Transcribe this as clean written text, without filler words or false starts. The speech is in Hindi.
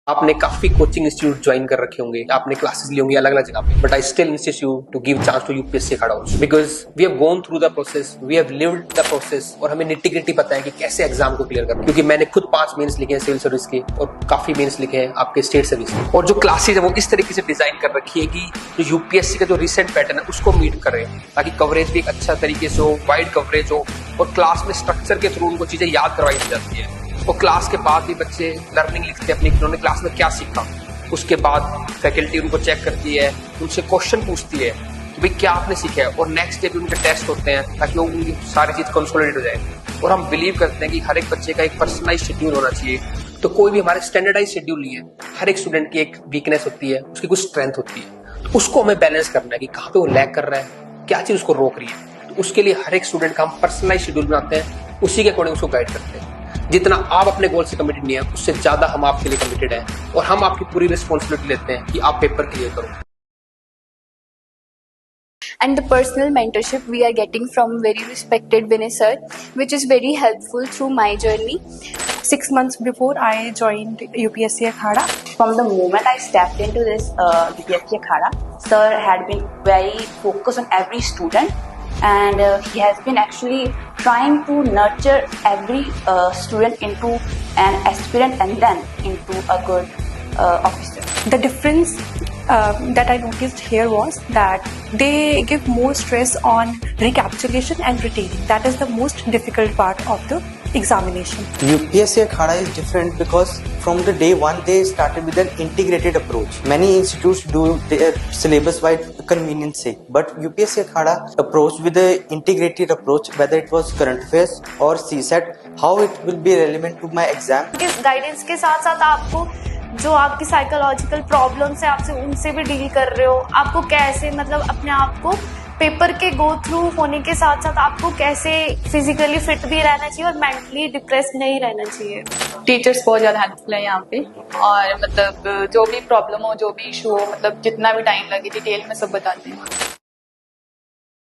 आपने काफी कोचिंग इंस्टीट्यूट ज्वाइन कर रखे होंगे, आपने क्लासेस ली होंगी अलग अलग जगह पे, but I still insist you to give chance to UPSC अखाड़ा also because we have gone through the process, we have lived the process और हमें निटी-ग्रिटी पता है कि कैसे एग्जाम को क्लियर करना है। क्योंकि मैंने खुद 5 मेंस लिखे हैं सिविल सर्विस के और काफी मेंस लिखे हैं आपके स्टेट सर्विस के, और जो क्लासेज है वो इस तरीके से डिजाइन कर रखी है कि जो यूपीएससी का जो रिसेंट पैटर्न है उसको मीट कर रहे हैं, ताकि कवरेज भी एक अच्छा तरीके से हो, वाइड कवरेज हो और क्लास में स्ट्रक्चर के थ्रू उनको चीजें याद करवाई जाती है। और क्लास के बाद भी बच्चे लर्निंग लिखते हैं अपनी, उन्होंने क्लास में क्या सीखा, उसके बाद फैकल्टी उनको चेक करती है, उनसे क्वेश्चन पूछती है कि भाई क्या आपने सीखा है, और नेक्स्ट डे भी उनके टेस्ट होते हैं ताकि वो उनकी सारी चीज कंसोलिडेट हो जाए। और हम बिलीव करते हैं कि हर एक बच्चे का एक पर्सनलाइज शेड्यूल होना चाहिए, तो कोई भी हमारे स्टैंडर्डाइज शेड्यूल नहीं है। हर एक स्टूडेंट की एक वीकनेस होती है, उसकी कुछ स्ट्रेंथ होती है, तो उसको हमें बैलेंस करना है कि कहाँ पे वो लैग कर रहा है, क्या चीज उसको रोक रही है। तो उसके लिए हर एक स्टूडेंट का हम पर्सनलाइज शेड्यूल बनाते हैं, उसी के अकॉर्डिंग उसको गाइड करते हैं। जितना आप अपने गोल से कमिटेड नहीं है, उससे ज्यादा हम आपके लिए कमिटेड हैं और हम आपकी पूरी रिस्पॉन्सिबिलिटी लेते हैं कि आप पेपर क्लियर करो। And the personal mentorship we are getting from very respected Vinay sir, which is very helpful through my journey. 6 months before I joined UPSC Akhada. From the moment I stepped into this UPSC Akhada, sir had been very focused on every student, and he has been actually trying to nurture every student into an aspirant and then into a good officer. The difference that I noticed here was that they give more stress on recapitulation and retaining. That is the most difficult part of the examination. UPSC Akhada is different because from the day one they started with an integrated approach. Many institutes do their syllabus by convenience sake, but UPSC Akhada approach with the integrated approach, whether it was current affairs or CSET, how it will be relevant to my exam. इस गाइडेंस के साथ साथ आपको जो आपकी साइकोलॉजिकल प्रॉब्लम्स है आपसे उनसे भी डील कर रहे हो, आपको कैसे मतलब अपने आप को पेपर के गो थ्रू होने के साथ साथ आपको कैसे फिजिकली फिट भी रहना चाहिए और मेंटली डिप्रेस नहीं रहना चाहिए। टीचर्स बहुत ज़्यादा हेल्पफुल है यहाँ पे, और मतलब जो भी प्रॉब्लम हो, जो भी इशू हो, मतलब जितना भी टाइम लगे डिटेल में सब बताते हैं।